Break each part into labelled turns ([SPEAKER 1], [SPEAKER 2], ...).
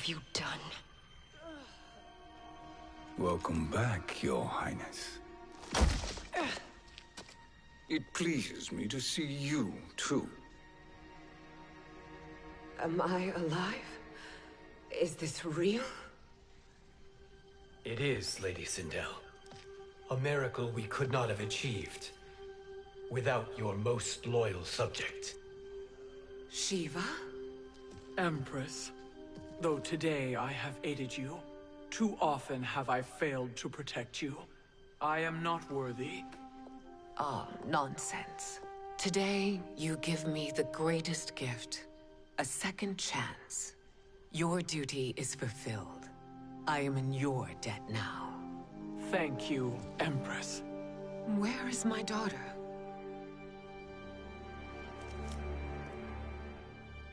[SPEAKER 1] have you done?
[SPEAKER 2] Welcome back, Your Highness. It pleases me to see you, too.
[SPEAKER 1] Am I alive? Is this real?
[SPEAKER 3] It is, Lady Sindel. A miracle we could not have achieved without your most loyal subject.
[SPEAKER 1] Shiva?
[SPEAKER 4] Empress, though today I have aided you, too often have I failed to protect you. I am not worthy.
[SPEAKER 1] Ah, nonsense. Today, you give me the greatest gift. A second chance. Your duty is fulfilled. I am in your debt now.
[SPEAKER 4] Thank you, Empress.
[SPEAKER 1] Where is my daughter?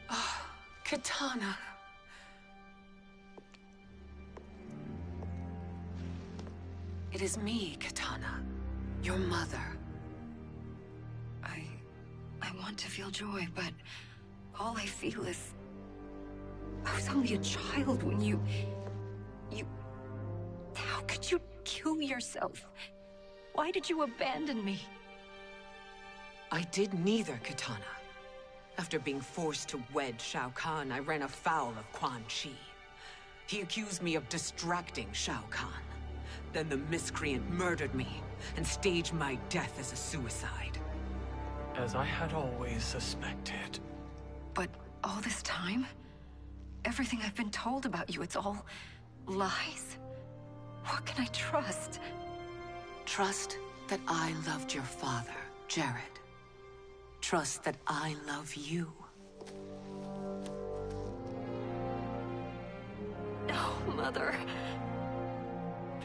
[SPEAKER 1] Ah, Katana. It is me, Katana. Your mother. I want to feel joy, but all I feel is... I was only a child when you... How could you kill yourself? Why did you abandon me? I did neither, Katana. After being forced to wed Shao Kahn, I ran afoul of Quan Chi. He accused me of distracting Shao Kahn. Then the miscreant murdered me and staged my death as a suicide.
[SPEAKER 4] As I had always suspected.
[SPEAKER 1] But all this time? Everything I've been told about you, it's all lies? What can I trust? Trust that I loved your father, Jared. Trust that I love you. No, Mother.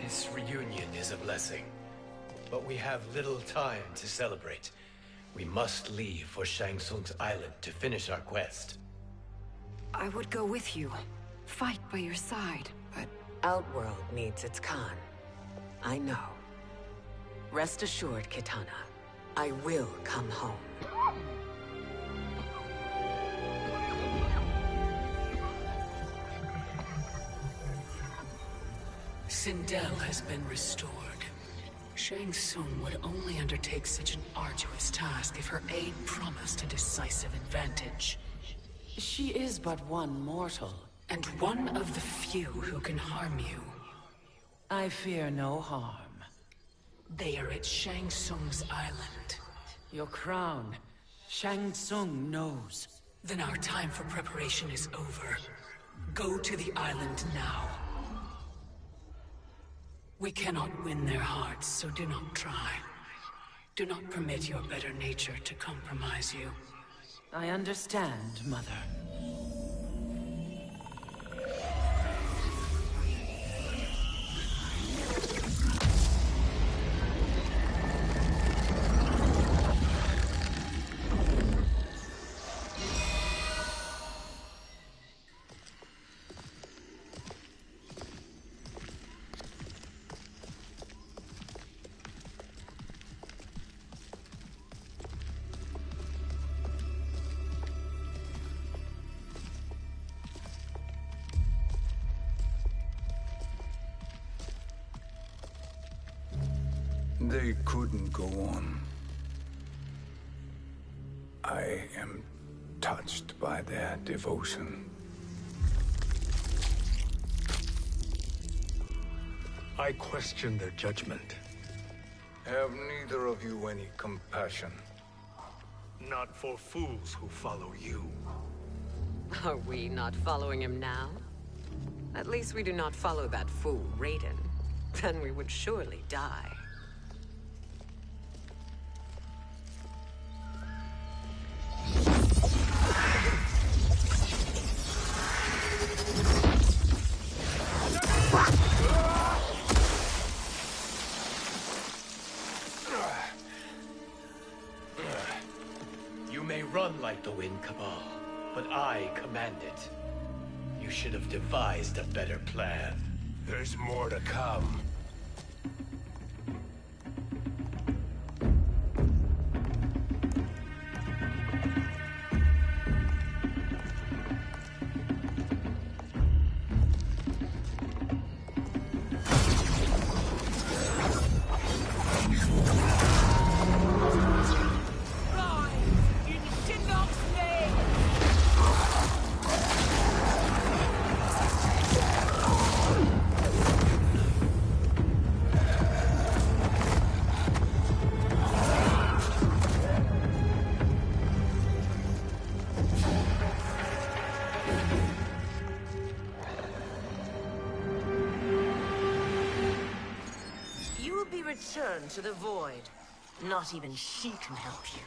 [SPEAKER 3] This reunion is a blessing, but we have little time to celebrate. We must leave for Shang Tsung's island to finish our quest.
[SPEAKER 1] I would go with you, fight by your side, but Outworld needs its Khan. I know. Rest assured, Kitana, I will come home.
[SPEAKER 5] Sindel has been restored. Shang Tsung would only undertake such an arduous task if her aid promised a decisive advantage. She is but one mortal, and one of the few who can harm you.
[SPEAKER 6] I fear no harm.
[SPEAKER 5] They are at Shang Tsung's island.
[SPEAKER 6] Your crown, Shang Tsung knows.
[SPEAKER 5] Then our time for preparation is over. Go to the island now. We cannot win their hearts, so do not try. Do not permit your better nature to compromise you.
[SPEAKER 6] I understand, Mother.
[SPEAKER 2] They couldn't go on. I am touched by their devotion.
[SPEAKER 7] I question their judgment.
[SPEAKER 2] Have neither of you any compassion?
[SPEAKER 7] Not for fools who follow you.
[SPEAKER 1] Are we not following him now? At least we do not follow that fool, Raiden. Then we would surely die.
[SPEAKER 3] You may run like the wind, Cabal, but I command it. You should have devised a better plan.
[SPEAKER 7] There's more to come.
[SPEAKER 6] return to the void. Not even she can help you.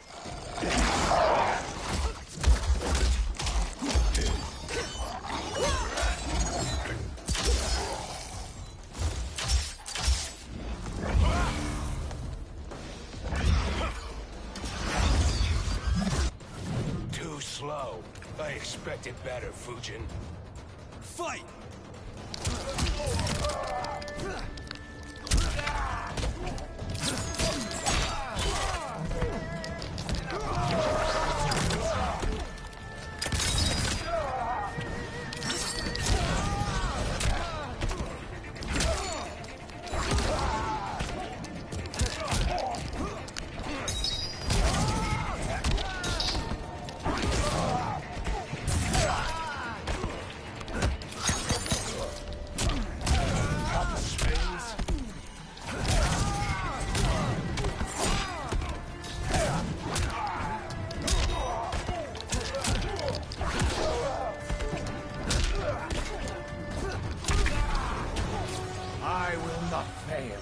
[SPEAKER 8] Too slow. I expected better, Fujin. Fight!
[SPEAKER 3] I will not fail.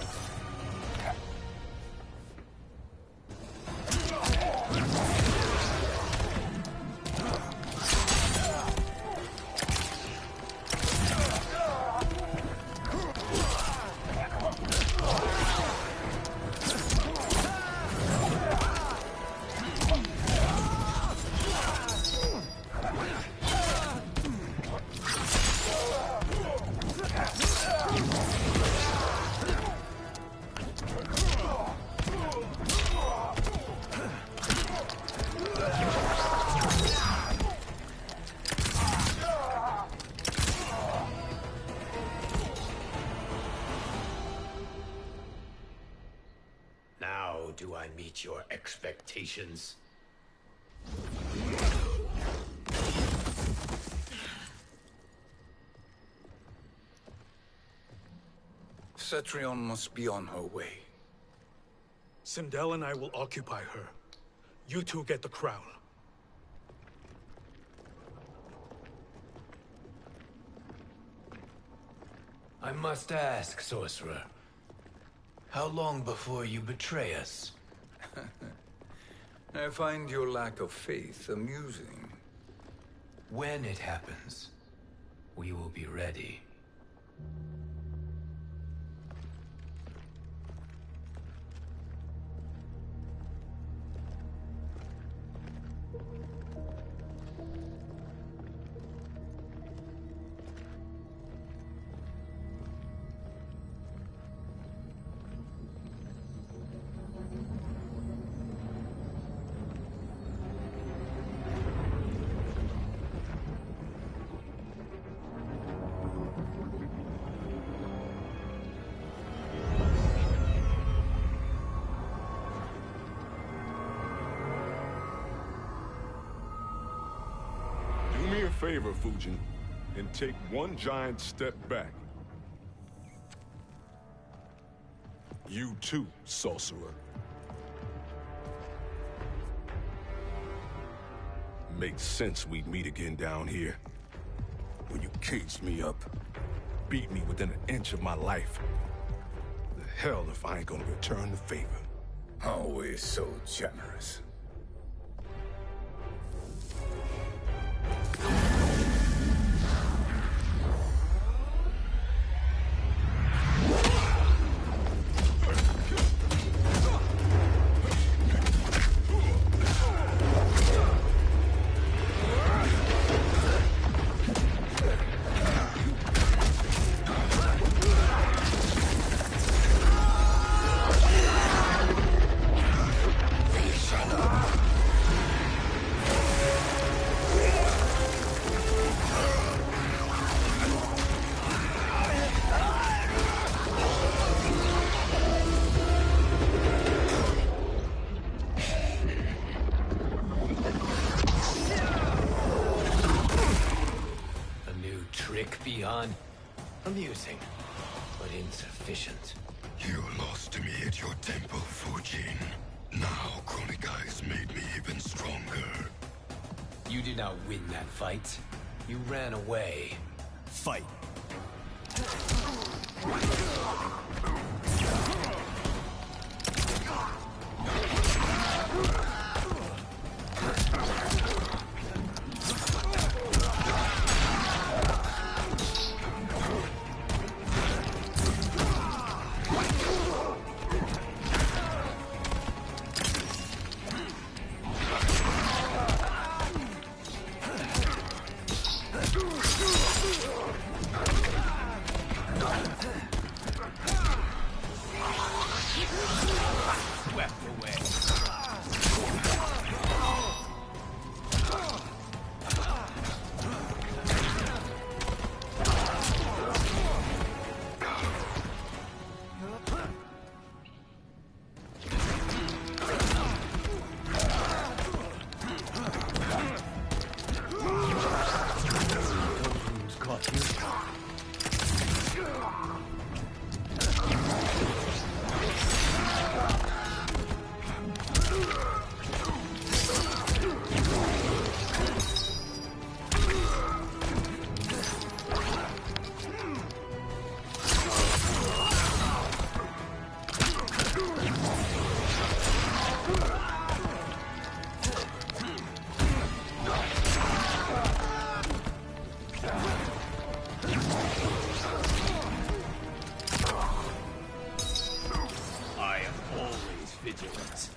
[SPEAKER 3] Now do I meet your expectations?
[SPEAKER 2] Cetrion must be on her way.
[SPEAKER 7] Sindel and I will occupy her. You two get the crown.
[SPEAKER 3] I must ask, sorcerer. How long before you betray us?
[SPEAKER 2] I find your lack of faith amusing.
[SPEAKER 3] When it happens, we will be ready.
[SPEAKER 9] Do me a favor, Fujin, and take one giant step back. You too, sorcerer. Makes sense we'd meet again down here. When you caged me up, beat me within an inch of my life. The hell if I ain't gonna return the favor.
[SPEAKER 2] Always so generous.
[SPEAKER 3] Beyond amusing, but insufficient.
[SPEAKER 10] You lost to me at your temple, Fujin. Now Chronic Eyes made me even stronger.
[SPEAKER 3] You did not win that fight. You ran away.
[SPEAKER 8] Fight.
[SPEAKER 3] I am always vigilant.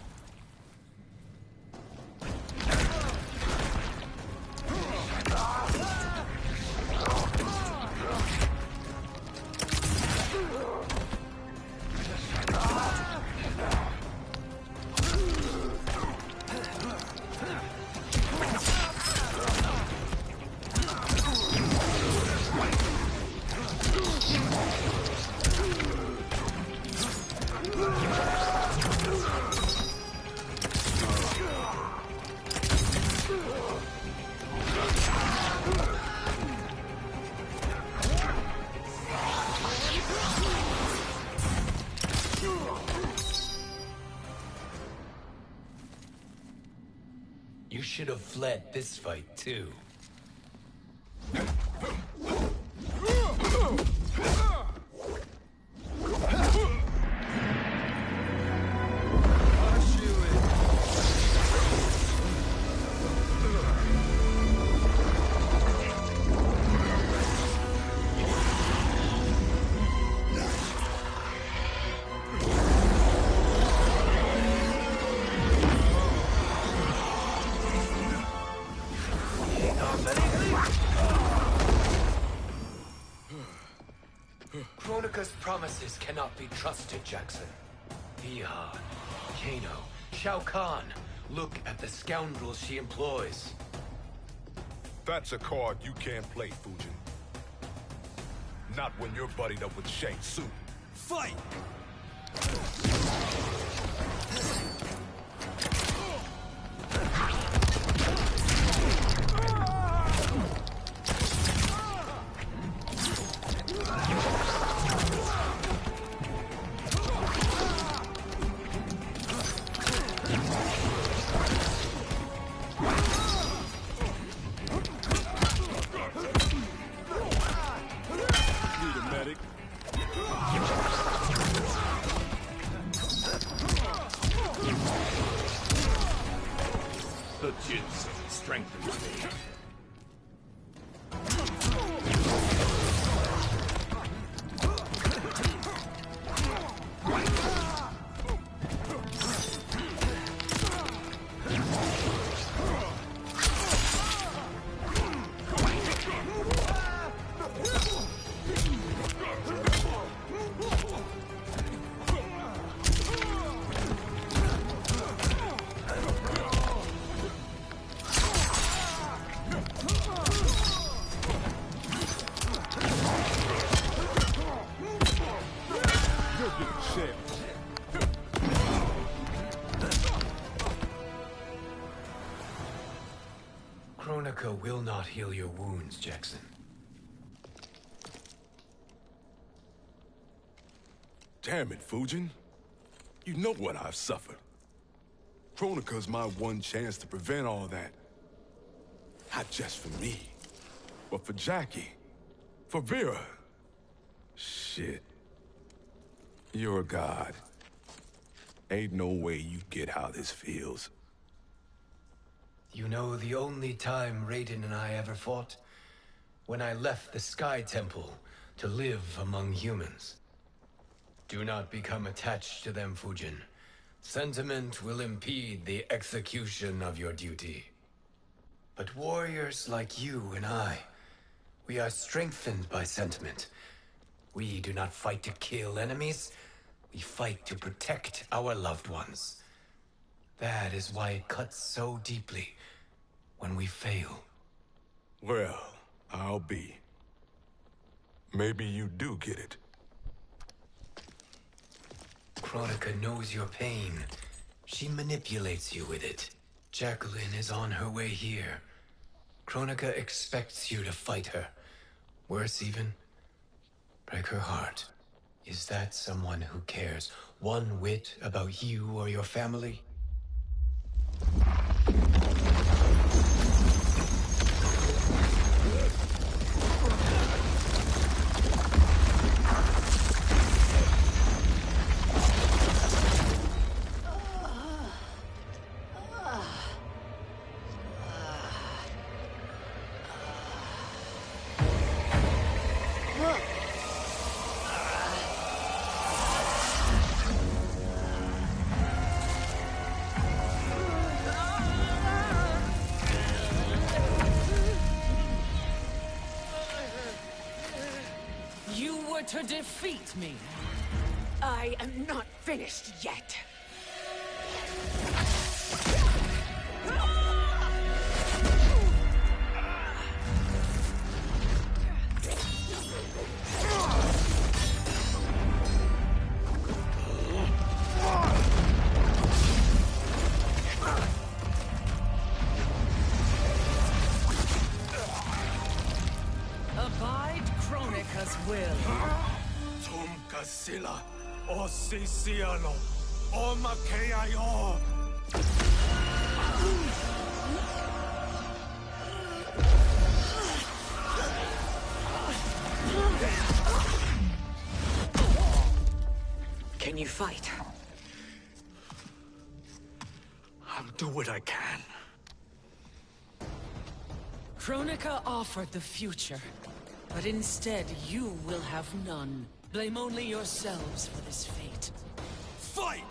[SPEAKER 3] You should have fled this fight, too. Kronika's promises cannot be trusted, Jackson. Ihan, Kano, Shao Kahn. Look at the scoundrels she employs.
[SPEAKER 9] That's a card you can't play, Fujin. Not when you're buddied up with Shang Tsung.
[SPEAKER 8] Fight!
[SPEAKER 3] The Jinsen strengthens me. Kronika will not heal your wounds, Jackson.
[SPEAKER 9] Damn it, Fujin. You know what I've suffered. Kronika's my one chance to prevent all that. Not just for me, but for Jackie, for Vera. Shit. You're a god. Ain't no way you get how this feels.
[SPEAKER 3] You know the only time Raiden and I ever fought? When I left the Sky Temple to live among humans. Do not become attached to them, Fujin. Sentiment will impede the execution of your duty. But warriors like you and I, we are strengthened by sentiment. We do not fight to kill enemies. We fight to protect our loved ones. That is why it cuts so deeply when we fail.
[SPEAKER 9] Well, I'll be. Maybe you do get it.
[SPEAKER 3] Kronika knows your pain. She manipulates you with it. Jacqueline is on her way here. Kronika expects you to fight her. Worse even, break her heart. Is that someone who cares one whit about you or your family?
[SPEAKER 5] You were to defeat me.
[SPEAKER 1] I am not finished yet.
[SPEAKER 5] Abide Kronika's will.
[SPEAKER 7] Tum kasila, o sisiano, o makeayo.
[SPEAKER 1] Can you fight?
[SPEAKER 7] I'll do what I can.
[SPEAKER 5] Kronika offered the future, but instead you will have none. Blame only yourselves for this fate.
[SPEAKER 7] Fight!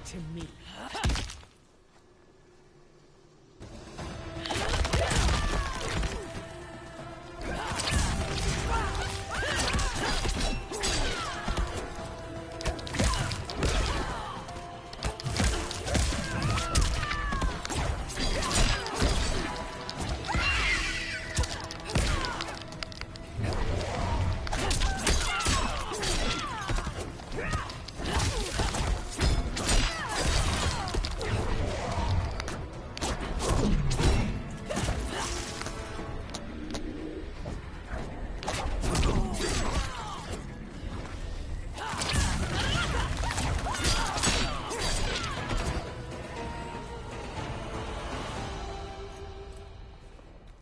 [SPEAKER 5] To me.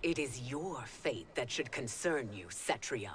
[SPEAKER 1] It is your fate that should concern you, Cetrion.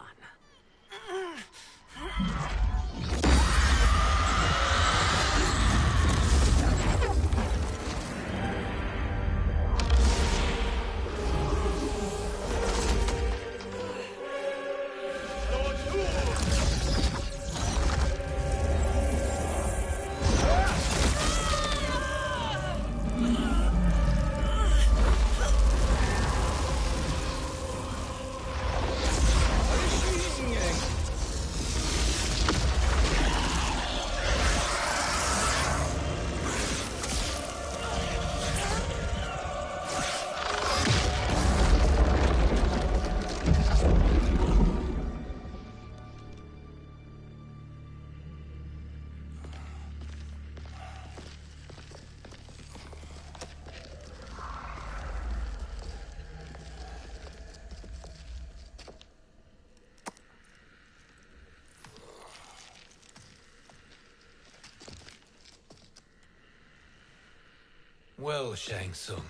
[SPEAKER 3] Well, Shang Tsung,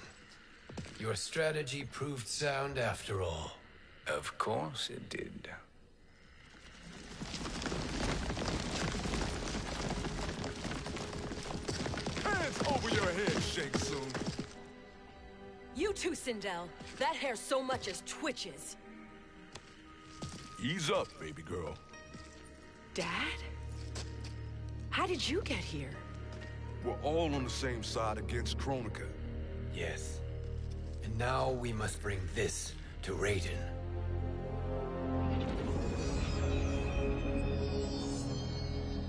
[SPEAKER 3] your strategy proved sound after all.
[SPEAKER 2] Of course it did.
[SPEAKER 9] Hands over your head, Shang Tsung.
[SPEAKER 6] You too, Sindel. That hair so much as twitches.
[SPEAKER 9] Ease up, baby girl.
[SPEAKER 1] Dad?
[SPEAKER 5] How did you get here?
[SPEAKER 9] We're all on the same side against Kronika.
[SPEAKER 3] Yes. And now we must bring this to Raiden.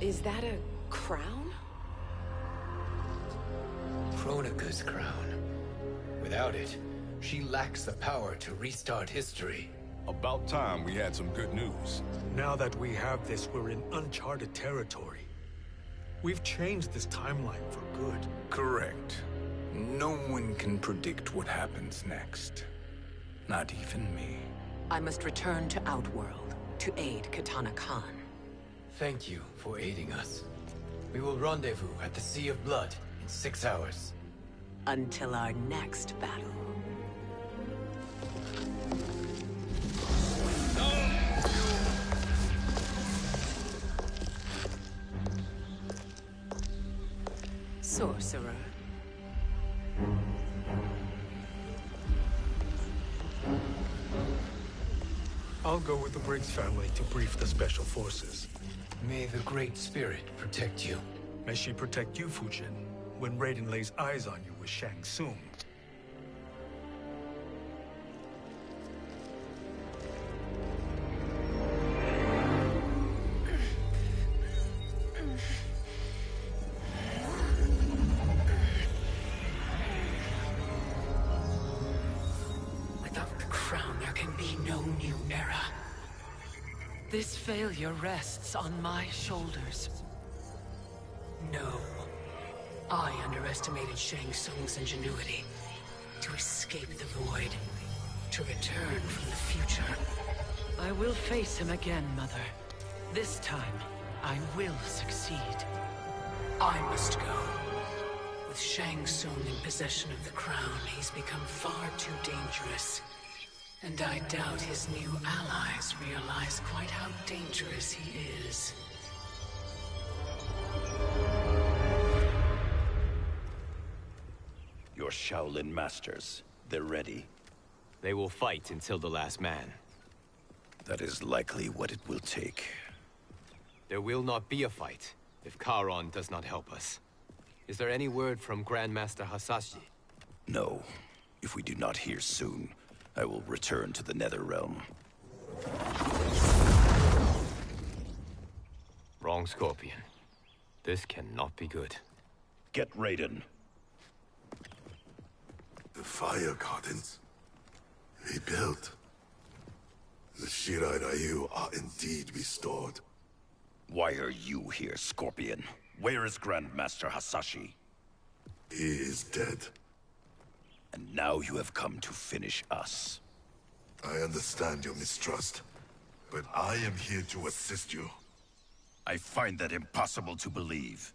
[SPEAKER 5] Is that a crown?
[SPEAKER 3] Kronika's crown. Without it, she lacks the power to restart history.
[SPEAKER 9] About time we had some good news.
[SPEAKER 7] Now that we have this, we're in uncharted territory. We've changed this timeline for good.
[SPEAKER 2] Correct. No one can predict what happens next. Not even me.
[SPEAKER 1] I must return to Outworld to aid Katana Khan.
[SPEAKER 3] Thank you for aiding us. We will rendezvous at the Sea of Blood in 6 hours.
[SPEAKER 1] Until our next battle. Sorcerer.
[SPEAKER 7] I'll go with the Briggs family to brief the Special Forces.
[SPEAKER 3] May the Great Spirit protect you.
[SPEAKER 7] May she protect you, Fujin, when Raiden lays eyes on you with Shang Tsung.
[SPEAKER 5] Without the crown, there can be no new era. This failure rests on my shoulders. No. I underestimated Shang Tsung's ingenuity. To escape the void. To return from the future. I will face him again, Mother. This time, I will succeed. I must go. With Shang Tsung in possession of the crown, he's become far too dangerous. And I doubt his new allies realize quite how dangerous he is.
[SPEAKER 11] Your Shaolin masters, they're ready.
[SPEAKER 12] They will fight until the last man.
[SPEAKER 11] That is likely what it will take.
[SPEAKER 12] There will not be a fight if Charon does not help us. Is there any word from Grandmaster Hasashi?
[SPEAKER 11] No. If we do not hear soon, I will return to the Netherrealm.
[SPEAKER 12] Wrong, Scorpion. This cannot be good.
[SPEAKER 11] Get Raiden.
[SPEAKER 10] The Fire Gardens. Rebuilt. The Shirai Ryu are indeed restored.
[SPEAKER 11] Why are you here, Scorpion? Where is Grandmaster Hasashi?
[SPEAKER 10] He is dead.
[SPEAKER 11] And now you have come to finish us.
[SPEAKER 10] I understand your mistrust, but I am here to assist you.
[SPEAKER 11] I find that impossible to believe.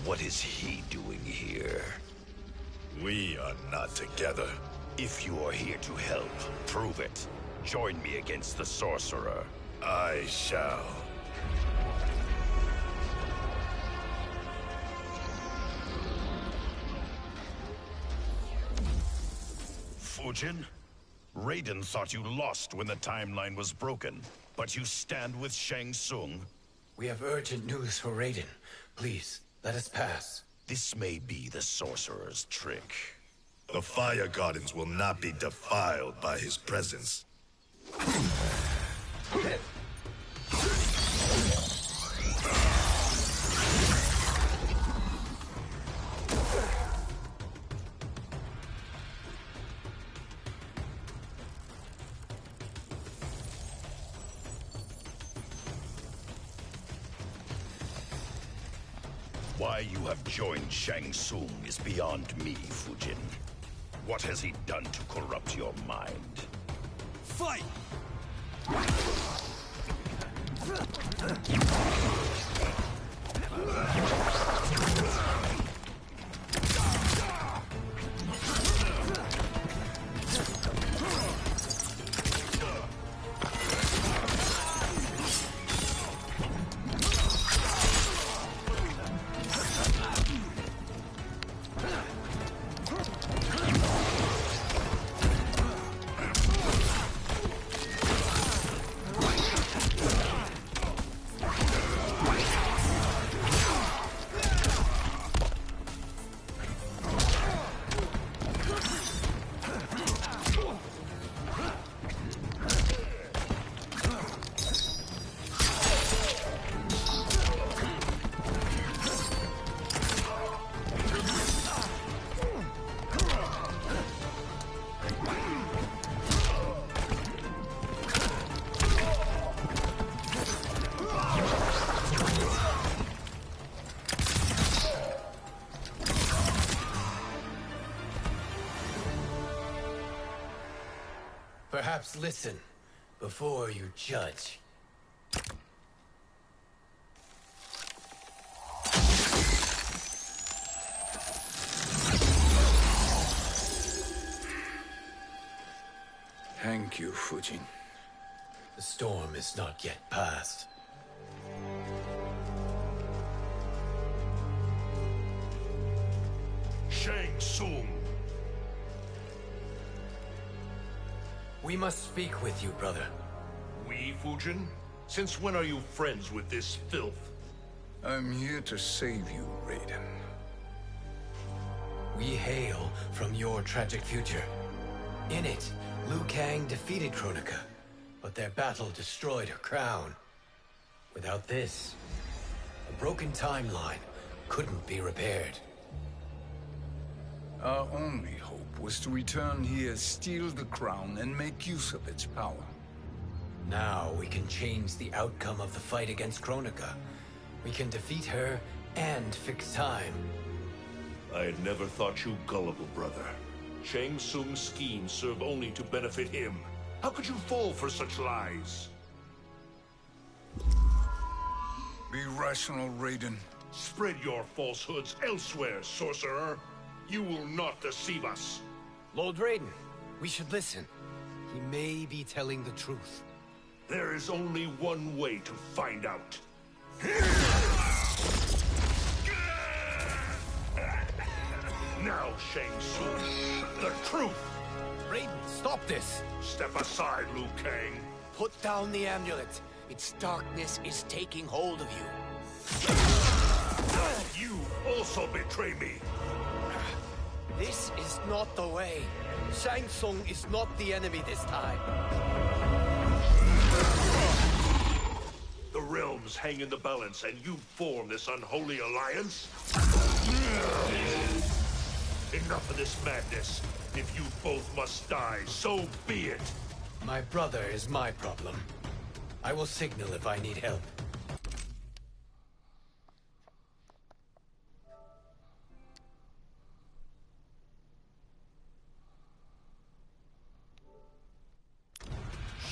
[SPEAKER 11] What is he doing here?
[SPEAKER 10] We are not together.
[SPEAKER 11] If you are here to help, prove it. Join me against the Sorcerer.
[SPEAKER 10] I shall.
[SPEAKER 11] Fujin? Raiden thought you lost when the timeline was broken, but you stand with Shang Tsung.
[SPEAKER 3] We have urgent news for Raiden. Please, let us pass.
[SPEAKER 11] This may be the Sorcerer's trick.
[SPEAKER 10] The Fire Gardens will not be defiled by his presence.
[SPEAKER 11] Why you have joined Shang Tsung is beyond me, Fujin. What has he done to corrupt your mind?
[SPEAKER 8] Fight!
[SPEAKER 3] Perhaps listen before you judge.
[SPEAKER 2] Thank you, Fujin.
[SPEAKER 3] The storm is not yet past.
[SPEAKER 8] Shang Tsung!
[SPEAKER 3] We must speak with you, brother.
[SPEAKER 8] We, Fujin? Since when are you friends with this filth?
[SPEAKER 2] I'm here to save you, Raiden.
[SPEAKER 3] We hail from your tragic future. In it, Liu Kang defeated Kronika, but their battle destroyed her crown. Without this, a broken timeline couldn't be repaired.
[SPEAKER 2] Our only hope was to return here, steal the crown, and make use of its power.
[SPEAKER 3] Now we can change the outcome of the fight against Kronika. We can defeat her and fix time.
[SPEAKER 8] I had never thought you gullible, brother. Shang Tsung's schemes serve only to benefit him. How could you fall for such lies?
[SPEAKER 2] Be rational, Raiden.
[SPEAKER 8] Spread your falsehoods elsewhere, sorcerer. You will not deceive us.
[SPEAKER 3] Lord Raiden, we should listen. He may be telling the truth.
[SPEAKER 8] There is only one way to find out. Now, Shang Tsung, the truth!
[SPEAKER 3] Raiden, stop this!
[SPEAKER 8] Step aside, Liu Kang.
[SPEAKER 3] Put down the amulet. Its darkness is taking hold of you.
[SPEAKER 8] You also betray me.
[SPEAKER 3] This is not the way. Shang Tsung is not the enemy this time.
[SPEAKER 8] The realms hang in the balance, and you form this unholy alliance? Enough of this madness. If you both must die, so be it.
[SPEAKER 3] My brother is my problem. I will signal if I need help.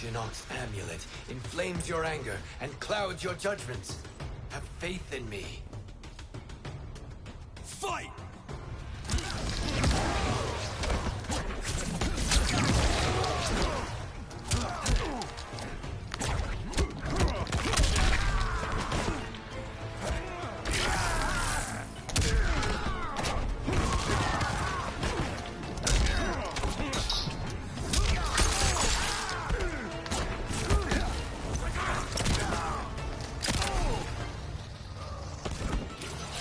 [SPEAKER 3] Shinnok's amulet inflames your anger and clouds your judgments. Have faith in me. Fight!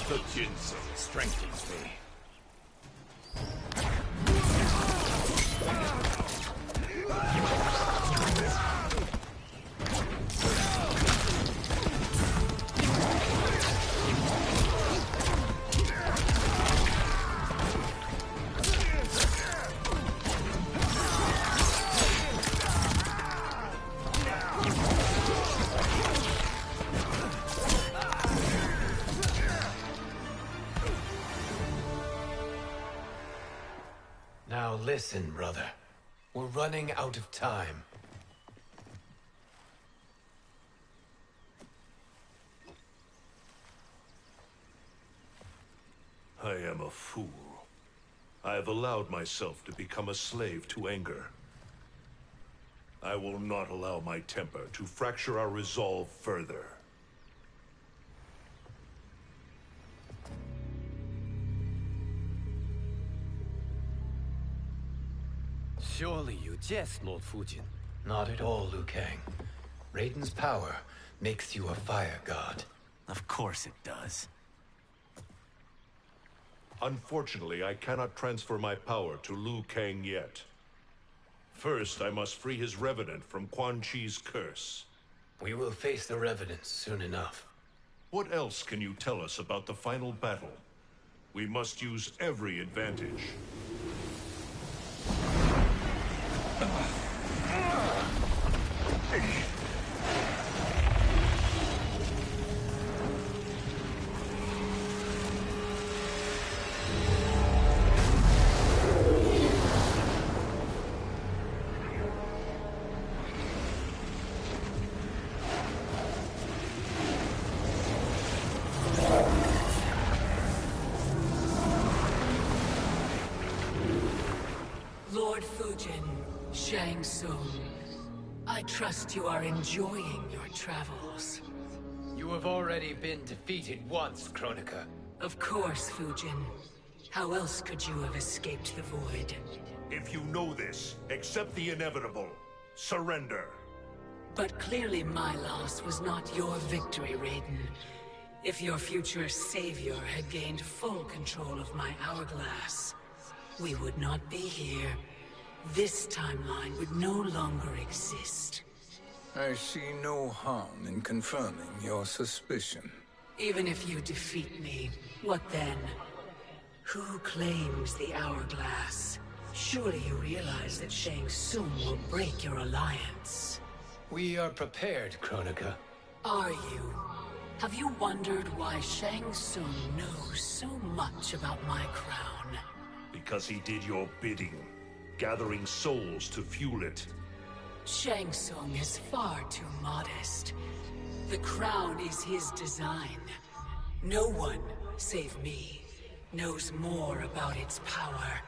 [SPEAKER 8] The ginseng strengthens me.
[SPEAKER 3] Now listen, brother. We're running out of time.
[SPEAKER 8] I am a fool. I have allowed myself to become a slave to anger. I will not allow my temper to fracture our resolve further.
[SPEAKER 3] Surely you jest, Lord Fujin. Not at all, Liu Kang. Raiden's power makes you a fire god.
[SPEAKER 13] Of course it does.
[SPEAKER 8] Unfortunately, I cannot transfer my power to Liu Kang yet. First, I must free his Revenant from Quan Chi's curse.
[SPEAKER 3] We will face the Revenants soon enough.
[SPEAKER 8] What else can you tell us about the final battle? We must use every advantage.
[SPEAKER 5] Shang Tsung, I trust you are enjoying your travels.
[SPEAKER 3] You have already been defeated once, Kronika.
[SPEAKER 5] Of course, Fujin. How else could you have escaped the void?
[SPEAKER 8] If you know this, accept the inevitable. Surrender.
[SPEAKER 5] But clearly my loss was not your victory, Raiden. If your future savior had gained full control of my hourglass, we would not be here. This timeline would no longer exist.
[SPEAKER 2] I see no harm in confirming your suspicion.
[SPEAKER 5] Even if you defeat me, what then? Who claims the hourglass? Surely you realize that Shang Tsung will break your alliance.
[SPEAKER 3] We are prepared, Kronika.
[SPEAKER 5] Are you? Have you wondered why Shang Tsung knows so much about my crown?
[SPEAKER 8] Because he did your bidding, gathering souls to fuel it.
[SPEAKER 5] Shang Tsung is far too modest. The crown is his design. No one, save me, knows more about its power.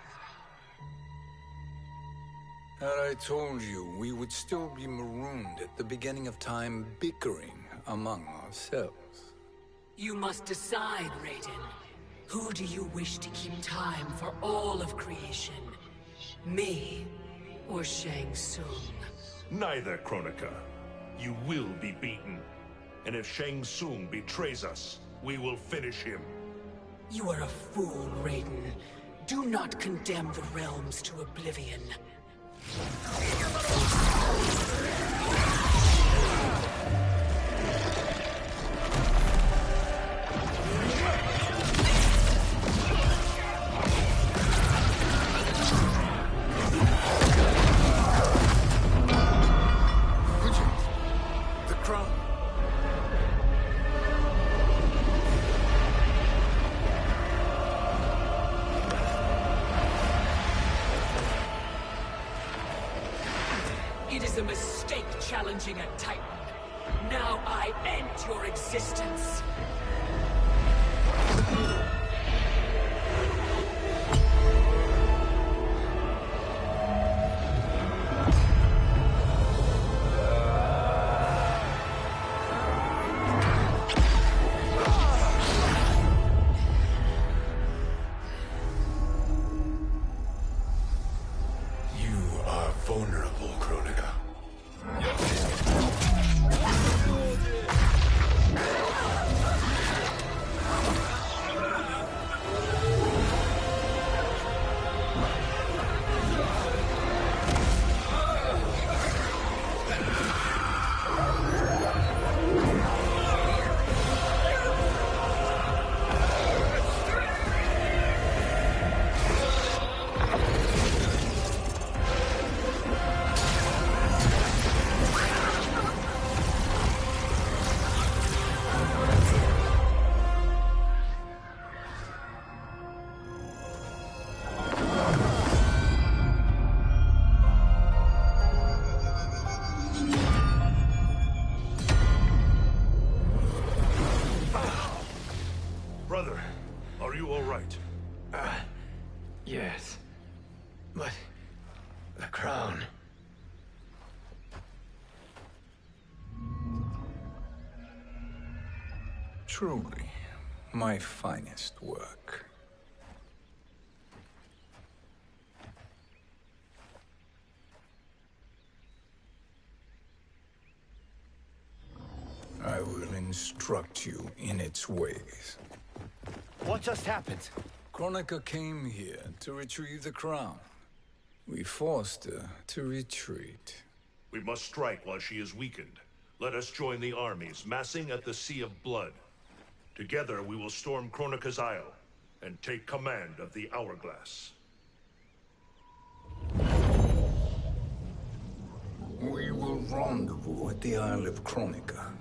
[SPEAKER 2] Had I told you, we would still be marooned at the beginning of time, bickering among ourselves.
[SPEAKER 5] You must decide, Raiden. Who do you wish to keep time for all of creation? Me or Shang Tsung?
[SPEAKER 8] Neither, Kronika. You will be beaten. And if Shang Tsung betrays us, we will finish him.
[SPEAKER 5] You are a fool, Raiden. Do not condemn the realms to oblivion.
[SPEAKER 2] The crown.
[SPEAKER 5] It is a mistake challenging a Titan. Now I end your existence.
[SPEAKER 2] You are vulnerable, Kronika.
[SPEAKER 8] Brother, are you all right?
[SPEAKER 3] Yes. But... the crown...
[SPEAKER 2] Truly, my finest work. I will instruct you in its ways.
[SPEAKER 3] What just happened?
[SPEAKER 2] Kronika came here to retrieve the crown. We forced her to retreat.
[SPEAKER 8] We must strike while she is weakened. Let us join the armies, massing at the Sea of Blood. Together we will storm Kronika's Isle, and take command of the Hourglass.
[SPEAKER 2] We will rendezvous at the Isle of Kronika.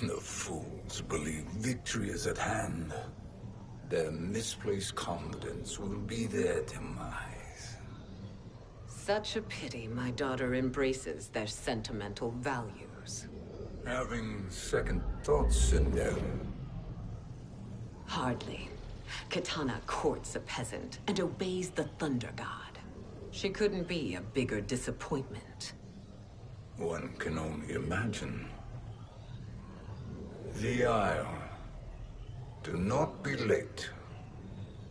[SPEAKER 2] The fools believe victory is at hand. Their misplaced confidence will be their demise.
[SPEAKER 1] Such a pity my daughter embraces their sentimental values.
[SPEAKER 2] Having second thoughts in them.
[SPEAKER 1] Hardly. Kitana courts a peasant and obeys the Thunder God. She couldn't be a bigger disappointment.
[SPEAKER 2] One can only imagine. The Isle. Do not be late.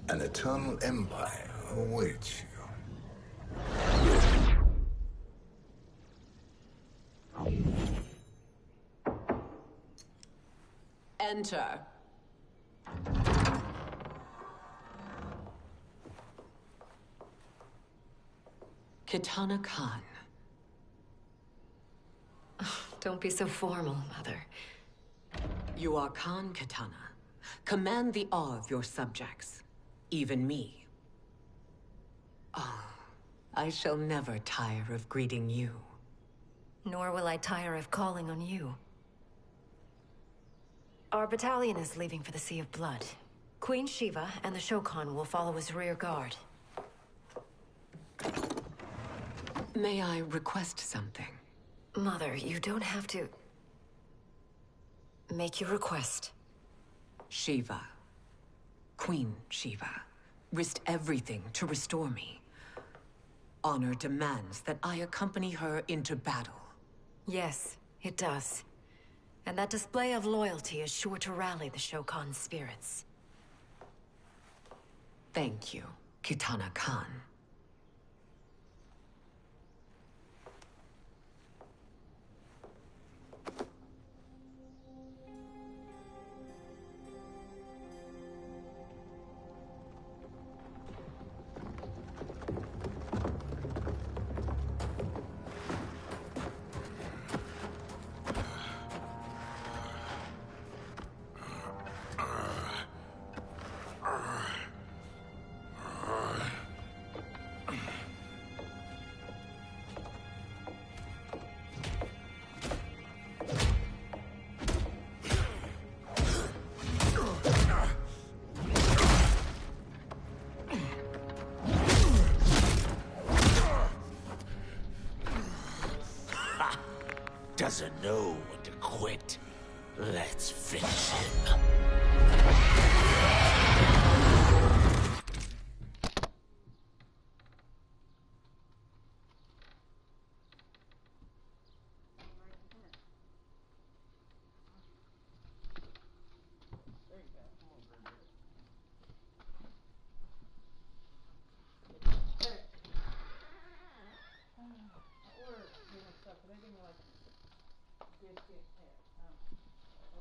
[SPEAKER 2] An eternal empire awaits you.
[SPEAKER 1] Enter. Kitana Khan.
[SPEAKER 14] Don't be so formal, Mother.
[SPEAKER 1] You are Khan Kitana. Command the awe of your subjects. Even me. Oh, I shall never tire of greeting you.
[SPEAKER 14] Nor will I tire of calling on you. Our battalion is leaving for the Sea of Blood. Queen Shiva and the Shokan will follow as rear guard.
[SPEAKER 1] May I request something?
[SPEAKER 14] Mother, you don't have to... make your request.
[SPEAKER 1] Shiva. Queen Shiva. Risked everything to restore me. Honor demands that I accompany her into battle.
[SPEAKER 14] Yes, it does. And that display of loyalty is sure to rally the Shokan's spirits.
[SPEAKER 1] Thank you, Kitana Khan.
[SPEAKER 15] Doesn't know when to quit. Let's finish him.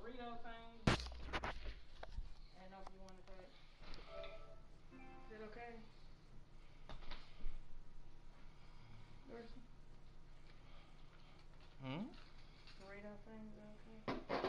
[SPEAKER 16] Burrito thing. I don't know if you wanted that. Is it okay? Burrito thing, is that okay?